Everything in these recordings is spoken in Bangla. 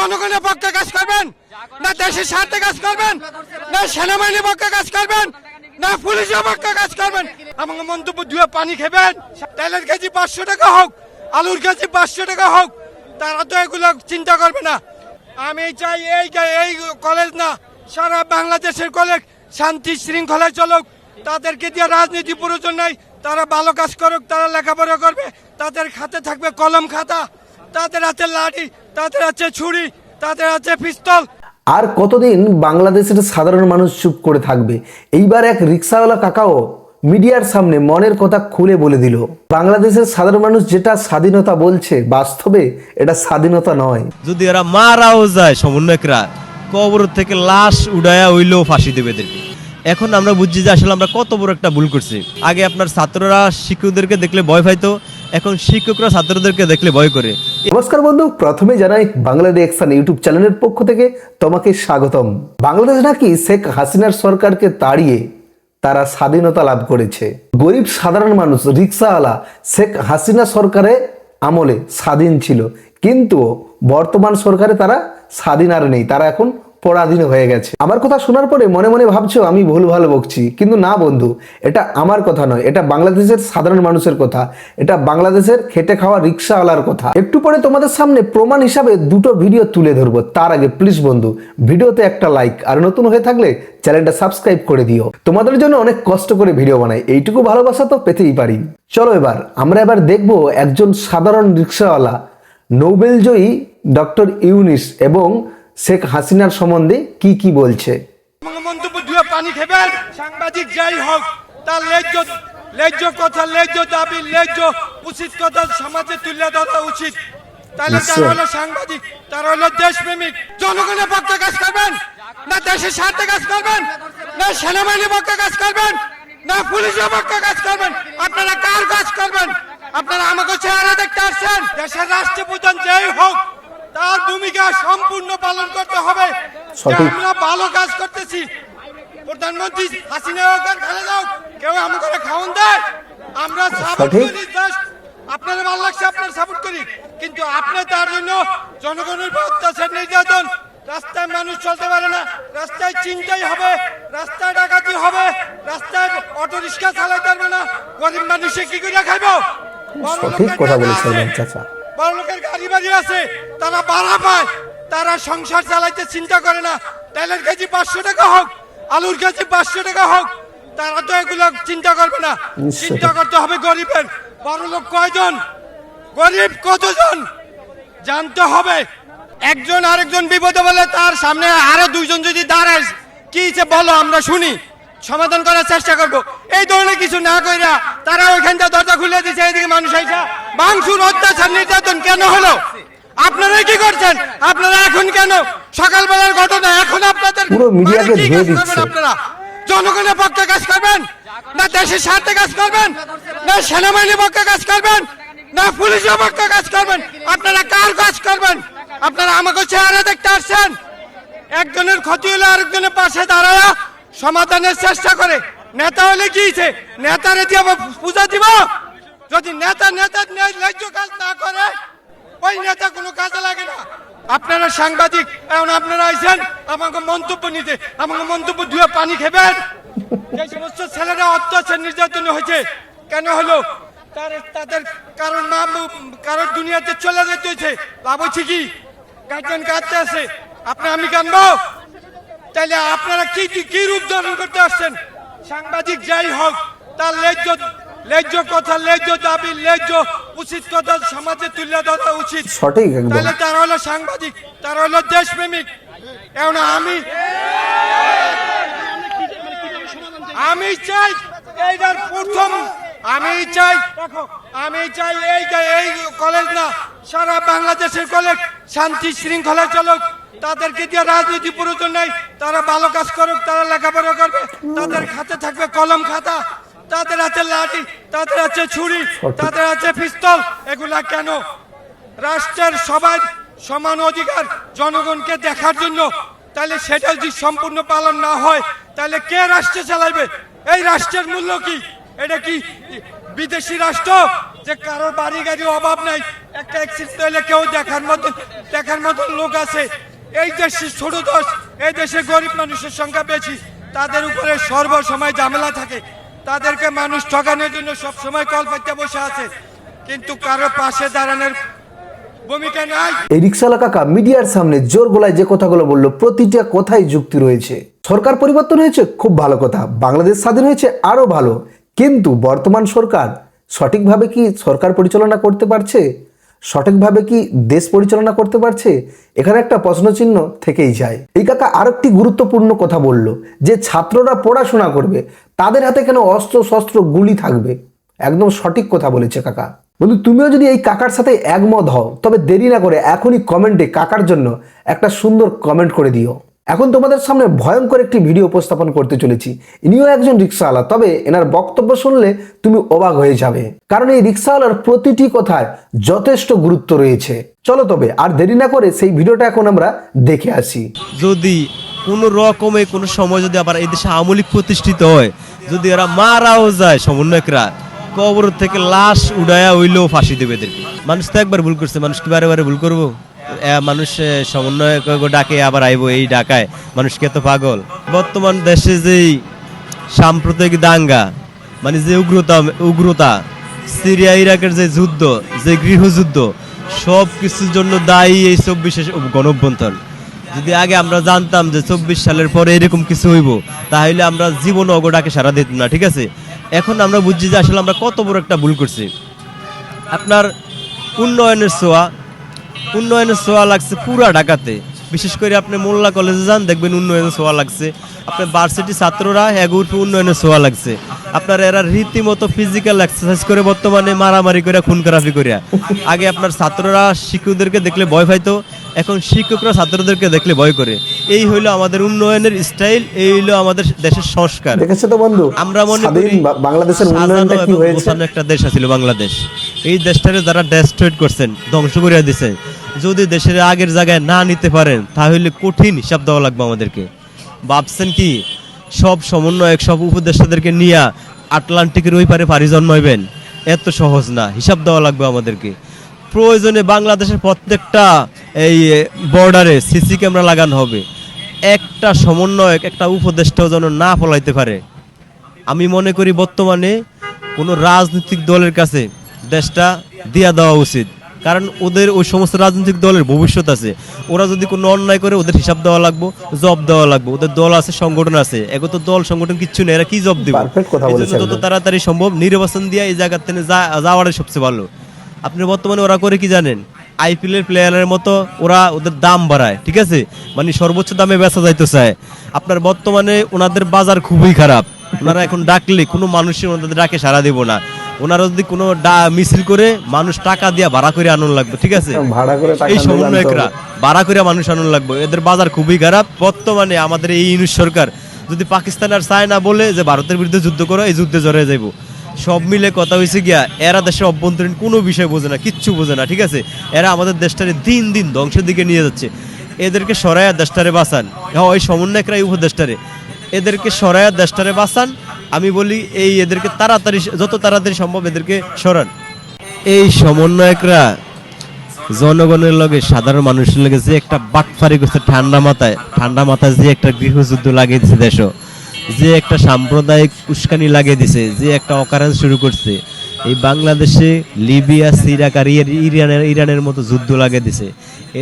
জনগণের পক্ষে কাজ করবেন, না দেশের স্বার্থে কাজ করবেন, না সেনাবাহিনীর পক্ষে কাজ করবেন, না পুলিশের পক্ষে কাজ করবেন। আমাকে মন্তব্য ধুয়ে পানি খাবেন। তেলের কেজি 500 টাকা হোক, আলুর কেজি 500 টাকা হোক, তারা তো এগুলো চিন্তা করবে না। আমি চাই এই কলেজ না, সারা বাংলাদেশের কলেজ শান্তি শৃঙ্খলায় চলুক। তাদেরকে দিয়ে রাজনীতি প্রয়োজন নাই, তারা ভালো কাজ করুক, তারা লেখাপড়া করবে, তাদের হাতে থাকবে কলম খাতা, তাদের হাতে লাঠি, তাদের হাতে ছুরি, তাদের হাতে পিস্তল। আর কতদিন বাংলাদেশের সাধারণ মানুষ চুপ করে থাকবে? এইবার এক রিক্সাওয়ালা কাকাও মিডিয়ার সামনে মনের কথা খুলে বলে দিল, বাংলাদেশের সাধারণ মানুষ যেটা স্বাধীনতা বলছে, বাস্তবে এটা স্বাধীনতা নয়। যদি এরা মারাও যায় সমন্বয়করা, কবর থেকে লাশ উড়ায়া হইলেও ফাঁসি দেবে এদেরকে। এখন আমরা বুঝছি যে আসলে আমরা কত বড় একটা ভুল করছি। আগে আপনার ছাত্ররা শিক্ষকদেরকে দেখলে ভয় পাইতো, এখন শিক্ষকরা ছাত্রদেরকে দেখলে ভয় করে। নমস্কার বন্ধু, প্রথমে জানাই বাংলাদেশ অ্যাকশন ইউটিউব চ্যানেলের পক্ষ থেকে তোমাকে স্বাগতম। বাংলাদেশ নাকি শেখ হাসিনার সরকারকে তাড়িয়ে তারা স্বাধীনতা লাভ করেছে। গরিব সাধারণ মানুষ রিক্সাওয়ালা শেখ হাসিনা সরকারের আমলে স্বাধীন ছিল, কিন্তু বর্তমান সরকারে তারা স্বাধীন আর নেই, তারা এখন পরাধীন হয়ে গেছে। আমার কথা শোনার পরে মনে মনে ভাবছো আমি ভুল ভালো বকছি, কিন্তু না বন্ধু, এটা আমার কথা নয়, এটা বাংলাদেশের সাধারণ মানুষের কথা, এটা বাংলাদেশের খেটে খাওয়া রিক্সাওয়ালার কথা। একটু পরে তোমাদের সামনে প্রমাণ হিসাবে দুটো ভিডিও তুলে ধরবো। তার আগে প্লিজ বন্ধু, ভিডিওতে একটা লাইক, আর নতুন হয়ে থাকলে চ্যানেলটা সাবস্ক্রাইব করে দিও। তোমাদের জন্য অনেক কষ্ট করে ভিডিও বানাই, এইটুকু ভালোবাসা তো পেতেই পারি। চলো আমরা এবার দেখবো একজন সাধারণ রিক্সাওয়ালা নোবেলজয়ী ডক্টর ইউনিস এবং শেখ হাসিনার সম্বন্ধে কি বলছে। মন্তব্য ধুয়ে পানি খাবেন। সাংবাদিক যাই হোক, তার ন্যায্য কথা, ন্যায্য দাবি, ন্যায্য উচিত কথা সমাজে তুলে ধরা উচিত। তাহলে তারা হলো সাংবাদিক, তারা হলো দেশপ্রেমিক। জনগণের পক্ষে কাজ করবেন, না দেশের স্বার্থে কাজ করবেন, না সেনাবাহিনীর পক্ষে কাজ করবেন, না পুলিশের পক্ষে কাজ করবেন। আপনারা কার কাজ করবেন? আপনারা আমাকে চেহারা দেখতে আসছেন। দেশের রাষ্ট্রপ্রধান যেই হোক, তার ভূমিকা সম্পূর্ণ পালন করতে হবে। আমরা ভালো কাজ করতেছি, প্রধানমন্ত্রী হাসিনা হোক আর খালেদা হোক, কেউ আমাকে খাওয়ান দেয়, আমরা সাপোর্ট করি। আপনারা ভালো লাগছে, আপনার সাপোর্ট করি, কিন্তু আপনি তার জন্য জনগণের অত্যাচার, নির্যাতন, রাস্তায় মানুষ চলতে পারে না, রাস্তায় চিন্তাই হবে, রাস্তায় ডাকাতি হবে, রাস্তায় অটো রিক্সা চালাইতে পারবে না, গরিব মানুষে কি করে খাইব? সঠিক কথা বলেছেন চাচা। বড় লোকের গাড়ি বাড়ি আছে, তারা ভাড়া পায়, তারা সংসার চালাইতে চিন্তা করে না। তেলের কেজি 500 টাকা হোক, আলুর কেজি 500 টাকা হোক, তারা তো এগুলো চিন্তা করবে না। চিন্তা করতে হবে গরিবের। বড় লোক কয়জন, গরিব কতজন জানতে হবে। একজন আরেকজন বিপদে বলে তার সামনে আরো দুইজন যদি দাঁড়ায়, কি বলো আমরা শুনি, সমাধান করার চেষ্টা করবো। এই ধরনের কিছু না কইরা তারা ওইখানটা দরজা খুলে দিচ্ছে, এদিকে মানুষ আইসা ভাঙচুর, অত্যাচার, নির্যাতন কেন হলো? আপনারা কি করছেন? আপনারা এখন কেন সকালবেলার ঘটনা এখন আপনাদের পুরো মিডিয়াকে ধুয়ে দিচ্ছে। আপনারা জনগণের পক্ষে কাজ করবেন, না দেশের স্বার্থে কাজ করবেন, না সেনাবাহিনীর পক্ষে কাজ করবেন, না পুলিশের পক্ষে কাজ করবেন। আপনারা কার কাজ করবেন? আপনারা আমাকে চেহারা দেখতে আসছেন। একজনের ক্ষতি হলে আরেকজনের পাশে দাঁড়ায়া সমাধানের চেষ্টা করে। নেতা হলে কি নেতারে দিয়ে পূজা দিব? যদি নেতা ন্যায্য কাজ না করে, ওই নেতা কোনো কাজে লাগে না। আপনারা সাংবাদিক, এখন আপনারা আইছেন আমাকে মন্তব্য নিতে, আমাকে মন্তব্য ধুয়ে পানি খাবেন। যে সমস্ত ছেলেরা অত্যাচার, নির্যাতন হয়েছে, কেন হলো? তাদের কারণ দুনিয়াতে চলে যেতে হয়েছে, লাভ হচ্ছে কি? গার্জেন কাঁদতে আছে, আমি কানবো? তাইলে আপনারা কি রূপ ধারণ করতে আসছেন? সাংবাদিক যাই হোক, তার ন্যায্য কথা, ন্যায্য দাবি, ন্যায্য উচিত কথা সমাজে তুলে ধরা উচিত। সঠিক। তাহলে তারা হলো সাংবাদিক, তারা হলো দেশপ্রেমিক। এখন আমি চাই এইটার প্রথম, আমি চাই এই কলেজ না, সারা বাংলাদেশের কলেজ শান্তি শৃঙ্খলায় চলুক। তাদেরকে দিয়ে রাজনীতি প্রয়োজন নাই, তারা ভালো কাজ করুক, তারা লেখাপড়া করবে, তাদের হাতে থাকবে কলম খাতা, তাদের হাতে লাঠি, তাদের হাতে ছুরি, তাদের হাতে পিস্তল। এগুলা কেন? রাষ্ট্রের সবাই সমান অধিকার জনগণকে দেখার জন্য। তাহলে সেটা যদি সম্পূর্ণ পালন না হয়, তাহলে কে রাষ্ট্র চালাইবে? এই রাষ্ট্রের মূল্য কি? এটা কি বিদেশি রাষ্ট্র? যে কারোর বাড়ি গাড়ি অভাব নাই, একটা অ্যাক্সিডেন্ট হলে কেউ দেখার মতন লোক আছে। এই দেশে ছোট দোষ, এই দেশে গরিব মানুষের সংখ্যা বেশি, তাদের উপরে সর্বসময় ঝামেলা থাকে, তাদেরকে মানুষ ঠকানোর জন্য সবসময় কল পাইতে বসে আছে, কিন্তু কারো পাশে দাঁড়ানোর ভূমিকা নাই। এই রিক্সাওয়ালা কাকা মিডিয়ার সামনে জোর গলায় যে কথাগুলো বললো, প্রতিটা কথাই যুক্তি রয়েছে। সরকার পরিবর্তন হয়েছে, খুব ভালো কথা, বাংলাদেশ স্বাধীন হয়েছে, আরো ভালো, কিন্তু বর্তমান সরকার সঠিকভাবে কি সরকার পরিচালনা করতে পারছে? সঠিকভাবে কি দেশ পরিচালনা করতে পারছে? এখানে একটা প্রশ্নচিহ্ন থেকেই যায়। এই কাকা আরেকটি গুরুত্বপূর্ণ কথা বলল, যে ছাত্ররা পড়াশোনা করবে, তাদের হাতে কেন অস্ত্র শস্ত্র গুলি থাকবে? একদম সঠিক কথা বলেছে কাকা। বন্ধু, তুমিও যদি এই কাকার সাথে একমত হও, তবে দেরি না করে এখনই কমেন্টে কাকার জন্য একটা সুন্দর কমেন্ট করে দিও। এখন তোমাদের সামনে ভয়ঙ্কর একটি ভিডিও উপস্থাপন করতে চলেছি। ইনিও একজন রিক্সাওয়ালা, তবে এনার বক্তব্য শুনলে তুমি অবাক হয়ে যাবে, কারণ এই রিক্সাওয়ালার প্রতিটি কথায় যথেষ্ট গুরুত্ব রয়েছে। চলো তবে আর দেরি না করে সেই ভিডিওটা এখন আমরা দেখে আসি। যদি কোনো রকমে কোনো সময় যদি আবার এই দেশে আওয়ামী লীগ প্রতিষ্ঠিত হয়, যদি এরা মারাও যায়, সমন্বয়করা কবর থেকে লাশ উড়াইয়া হইলেও ফাঁসি দেবে এদেরকে। মানুষ তো একবার ভুল করছে, মানুষ কি বারে বারে ভুল করবো? মানুষ সমন্বয় ডাকে আবার আইব, এই ডাকায় মানুষ কি এত পাগল? বর্তমান দেশে যেই সাম্প্রদায়িক দাঙ্গা, মানে যে উগ্রতা, সিরিয়া ইরাকের যে যুদ্ধ, যে গৃহযুদ্ধ, সব কিছুর জন্য দায়ী এই 24 গণঅভ্যুত্থান। যদি আগে আমরা জানতাম যে 24 সালের পরে এরকম কিছু হইব, তাহলে আমরা জীবন অগডাকে সারা দিতাম না, ঠিক আছে? এখন আমরা বুঝছি যে আসলে আমরা কত বড় একটা ভুল করছি। আপনার উন্নয়নের ছোঁয়া লাগছে পুরা ঢাকাতে, বিশেষ করে আপনি মোল্লা কলেজে যান, দেখবেন উন্নয়নের ছোঁয়া লাগছে। আপনার ভার্সিটি ছাত্ররা এগুলো উন্নয়নের ছোঁয়া লাগছে। আপনার এরা রীতিমতো ফিজিক্যাল এক্সারসাইজ করে বর্তমানে মারামারি করে, খুন খারাপি করে। আগে আপনার ছাত্ররা শিক্ষকদেরকে দেখলে ভয় পাইতো, এখন শিক্ষকরা ছাত্রদেরকে দেখলে ভয় করে। এই হইলো আমাদের উন্নয়নের স্টাইল, এই হইলো আমাদের দেশের সংস্কার। দেখেছো তো বন্ধু, আমরা মনে করি বাংলাদেশের উন্নয়নটা কি হয়েছে। একটা দেশ ছিল বাংলাদেশ, এই দেশটারে যারা ডেস্ট্রয়েড করছেন, ধ্বংস করে দিয়েছেন, যদি দেশের আগের জায়গায় না নিতে পারেন, তাহলে কঠিন হিসাব দেওয়া লাগবে আমাদেরকে। ভাবছেন কি সব সমন্বয়ক, সব উপদেষ্টাদেরকে নিয়ে আটলান্টিকের ওই পারে পাড়ি জন্মাইবেন? এত সহজ না, হিসাব দেওয়া লাগবে আমাদেরকে। প্রয়োজনে বাংলাদেশের প্রত্যেকটা এই বর্ডারে সিসি ক্যামেরা লাগানো হবে। একটা সমন্বয়ক, একটা উপদেষ্টাও যেন না ফলাইতে পারে। আমি মনে করি বর্তমানে কোনো রাজনৈতিক দলের কাছে দেশটা দিয়া দেওয়া উচিত, কারণ ওদের ওই সমস্ত রাজনৈতিক দলের ভবিষ্যৎ আছে। ওরা যদি কোনো অন্যায় করে, ওদের হিসাব দেওয়া লাগবে, জব দেওয়া লাগবে। ওদের দল আছে, সংগঠন আছে, এগো তো দল সংগঠন কিচ্ছু নেই, এরা কি জব দিবে? যত তাড়াতাড়ি সম্ভব নির্বাচন দিয়ে এই জায়গার থেকে যাওয়াটাই সবচেয়ে ভালো। আপনি বর্তমানে ওরা করে কি জানেন? আইপিএল প্লেয়ারের মতো ওরা ওদের দাম বাড়ায়, ঠিক আছে, মানে সর্বোচ্চ দামে বেচা যাইতে চায়। আপনার বর্তমানে ওনাদের বাজার খুবই খারাপ। ওনারা এখন ডাকলে কোনো মানুষই ওনাদের ডাকে সাড়া দিব না। ওনারা যদি কোনো মিছিল করে, মানুষ টাকা দিয়ে ভাড়া করে আনুন লাগবে, ঠিক আছে? এই সমন্বয়করা ভাড়া করে মানুষ আনুন লাগবে, এদের বাজার খুবই খারাপ। বর্তমানে আমাদের এই ইউনিশ সরকার যদি পাকিস্তান আর চায় না বলে যে ভারতের বিরুদ্ধে যুদ্ধ করো, এই যুদ্ধে জড়িয়ে যাইব। সব মিলে কথা হয়েছে গিয়া, এরা দেশের অভ্যন্তরীণ কোনো বিষয় বোঝে না, কিচ্ছু বোঝে না, ঠিক আছে? এরা আমাদের দেশটারে দিন দিন ধ্বংসের দিকে নিয়ে যাচ্ছে। এদেরকে সরাইয়া দেশটারে বাঁচান। ওই সমন্বয়করা উপদেষ্টারে, এদেরকে সরাইয়া দেশটারে বাঁচান। আমি বলি এই এদেরকে তাড়াতাড়ি, যত তাড়াতাড়ি সম্ভব এদেরকে সরান। এই সমন্বয়করা জনগণের লগে, সাধারণ মানুষের লগে যে একটা বাটফারি করছে, ঠান্ডা মাথায় যে একটা গৃহযুদ্ধ লাগিয়ে দিচ্ছে দেশ, যে একটা সাম্প্রদায়িক উস্কানি লাগিয়ে দিছে, যে একটা অকারেন্স শুরু করছে, এই বাংলাদেশে লিবিয়া, সিরিয়া আর ইরানের মতো যুদ্ধ লাগিয়ে দিছে।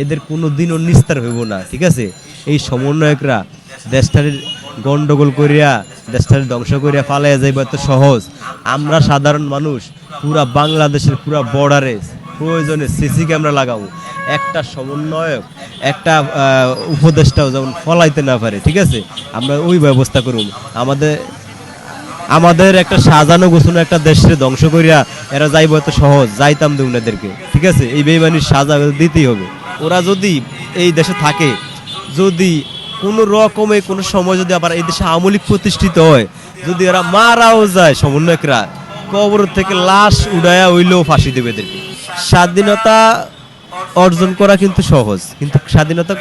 এদের কোনো দিনও নিস্তার হইব না, ঠিক আছে? এই সমন্বয়করা দেশটার গন্ডগোল করিয়া, দেশটার ধ্বংস করিয়া পালাইয়া যাইব এত সহজ? আমরা সাধারণ মানুষ পুরা বাংলাদেশের পুরা বর্ডারে প্রয়োজনে সিসি ক্যামেরা লাগাবো। একটা সমন্বয়ক, একটা উপদেষ্টাও যেমন ফলাইতে না পারে, ঠিক আছে? আমরা ওই ব্যবস্থা করব। আমাদের একটা সাজানো গোছানো একটা দেশে ধ্বংস করিয়া এরা যাইব এত সহজ? যাইতাম দেব না এদেরকে, ঠিক আছে? এই বেইমানির সাজা দিতেই হবে। ওরা যদি এই দেশে থাকে, যদি কোনো রকমে কোনো সময় যদি আবার এই দেশে আওয়ামী লীগ প্রতিষ্ঠিত হয়, যদি এরা মারাও যায়, সমন্বয়করা কবর থেকে লাশ উড়াইয়া হইলেও ফাঁসি দেবে এদেরকে। স্বাধীনতা অর্জন করা কিন্তু সহজ, কিন্তু স্বাধীনতা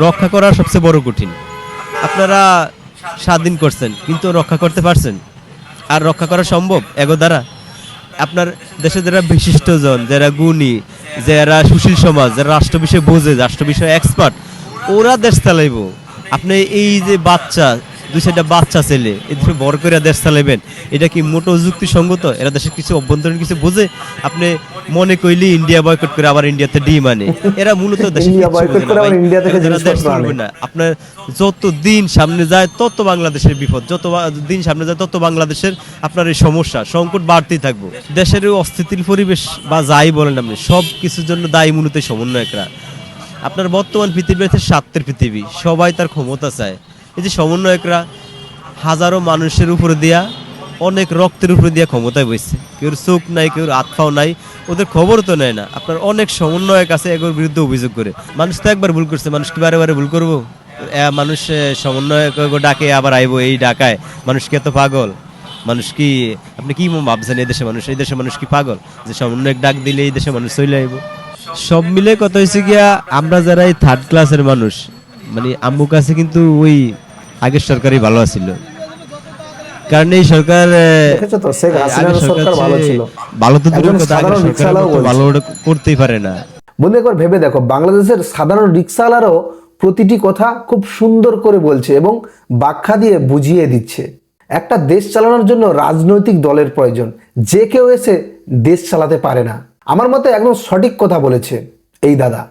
রক্ষা করা সবচেয়ে বড় কঠিন। আপনারা স্বাধীন করছেন, কিন্তু রক্ষা করতে পারছেন? আর রক্ষা করা সম্ভব এগো দ্বারা? আপনার দেশে যারা বিশিষ্টজন, যারা গুণী, যারা সুশীল সমাজ, যারা রাষ্ট্র বিষয়ে বোঝে, রাষ্ট্র বিষয়ে এক্সপার্ট, ওরা দেশ চালাইব। আপনি এই যে বাচ্চা, দুই চারটা বাচ্চা ছেলে এদের বড় করে দেশ চালাইবেন, এটা কি মোটো যুক্তিসঙ্গত? এরা দেশের কিছু অভ্যন্তরীণ কিছু বোঝে? আপনি মনে কইলি ইন্ডিয়া বয়কট করে আবার ইন্ডিয়াতে ডিম আনে, এরা মূলত দেশে ইন্ডিয়া কিচ্ছু boycott বোঝে না করে আবার ভাই। ইন্ডিয়া থেকে এরা দেশ জিনিসপত্র চলবে আনে। না। আপনার যত দিন সামনে যায় তত বাংলাদেশের বিপদ, যত দিন সামনে যায় তত বাংলাদেশের আপনার এই সমস্যা সংকট বাড়তেই থাকবো। দেশের এই অস্থিতিশীল পরিবেশ বা যাই বলেন আপনি, সব কিছুর জন্য দায়ী মূলত এই সমন্বয়করা। আপনার বর্তমান পৃথিবীতে স্বার্থের পৃথিবী, সবাই তার ক্ষমতা চায়। এই যে সমন্বয়করা হাজারো মানুষের উপরে দিয়া, অনেক রক্তের উপরে দিয়া ক্ষমতায় বসছে, কেউ চোখ নাই, কেউ হাত পাও নাই, ওদের খবর তো নেয় না। আপনার অনেক সমন্বয়ক আছে এগুলোর বিরুদ্ধে অভিযোগ করে। মানুষ তো একবার ভুল করছে, মানুষ কি বারে বারে ভুল করবো? মানুষ সমন্বয়ক ডাকে আবার আইবো, এই ডাকায় মানুষ কি এত পাগল? মানুষ কি, আপনি কি ভাবছেন এই দেশে মানুষ, এই দেশে মানুষ কি পাগল যে সমন্বয়ক ডাক দিলে এই দেশে মানুষ চলে আইবো? সব মিলে কথা হয়েছে গিয়া, আমরা যারা এই থার্ড ক্লাসের মানুষ, মানে আম্মু কাছে কিন্তু ওই আগের সরকারই ভালো আছিল। কারণ এই সরকার দেখেছো তো, শেখ হাসিনার আগের সরকার ভালো চেয়ে ছিল। ভালো তো একজন দূরের কথা, আগের সাধারণ সরকারের রিকশাওয়ালাও মতো বলছে। ভালো ওটা করতেই পারে না। বন্ধু একবার ভেবে দেখো, বাংলাদেশের সাধারণ রিক্সাওয়ালারও প্রতিটি কথা খুব সুন্দর করে বলছে এবং ব্যাখ্যা দিয়ে বুঝিয়ে দিচ্ছে। একটা দেশ চালানোর জন্য রাজনৈতিক দলের প্রয়োজন, যে কেউ এসে দেশ চালাতে পারে না। আমার মতে একদম সঠিক কথা বলেছে এই দাদা।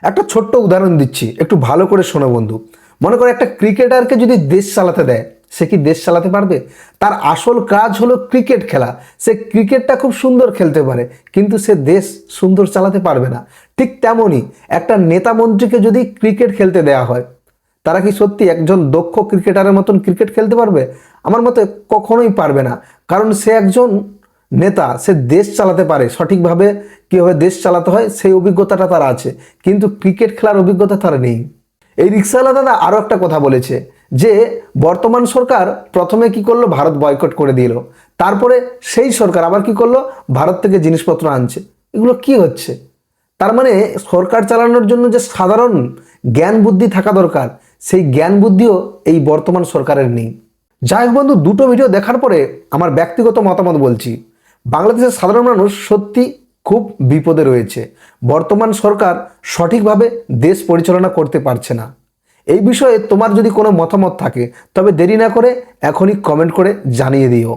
একটা ছোট্ট উদাহরণ দিচ্ছি, একটু ভালো করে শোনো বন্ধু। মনে করো একটা ক্রিকেটারকে যদি দেশ চালাতে দেয়, সে কি দেশ চালাতে পারবে? তার আসল কাজ হলো ক্রিকেট খেলা। সে ক্রিকেটটা খুব সুন্দর খেলতে পারে, কিন্তু সে দেশ সুন্দর চালাতে পারবে না। ঠিক তেমনই একটা নেতা মন্ত্রীকে যদি ক্রিকেট খেলতে দেয়া হয়, তারা কি সত্যি একজন দক্ষ ক্রিকেটারের মতন ক্রিকেট খেলতে পারবে? আমার মতে কখনোই পারবে না। কারণ সে একজন নেতা, সে দেশ চালাতে পারে, সঠিকভাবে কীভাবে দেশ চালাতে হয় সেই অভিজ্ঞতাটা তার আছে, কিন্তু ক্রিকেট খেলার অভিজ্ঞতা তার নেই। এই রিক্সাওয়ালা দাদা আরও একটা কথা বলেছে যে বর্তমান সরকার প্রথমে কি করলো, ভারত বয়কট করে দিল, তারপরে সেই সরকার আবার কি করলো, ভারত থেকে জিনিসপত্র আনছে। এগুলো কি হচ্ছে? তার মানে সরকার চালানোর জন্য যে সাধারণ জ্ঞান বুদ্ধি থাকা দরকার, সেই জ্ঞান বুদ্ধিও এই বর্তমান সরকারের নেই। যাই হোক বন্ধু, দুটো ভিডিও দেখার পরে আমার ব্যক্তিগত মতামত বলছি, বাংলাদেশের সাধারণ মানুষ সত্যি খুব বিপদে রয়েছে। বর্তমান সরকার সঠিকভাবে দেশ পরিচালনা করতে পারছে না। এই বিষয়ে তোমার যদি কোনো মতামত থাকে তবে দেরি না করে এখনই কমেন্ট করে জানিয়ে দিও।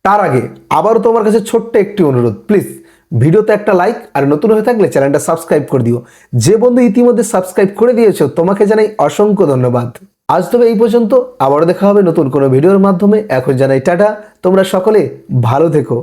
তার আগে আবারও তোমার কাছে ছোট্ট একটি অনুরোধ, প্লিজ ভিডিওতে একটা লাইক, আর নতুন হয়ে থাকলে চ্যানেলটা সাবস্ক্রাইব করে দিও। যে বন্ধু ইতিমধ্যে সাবস্ক্রাইব করে দিয়েছো তোমাকে জানাই অসংখ্য ধন্যবাদ। আজ তবে এই পর্যন্ত, আবারও দেখা হবে নতুন কোনো ভিডিওর মাধ্যমে। এখন জানাই টাটা, তোমরা সকলে ভালো থেকো।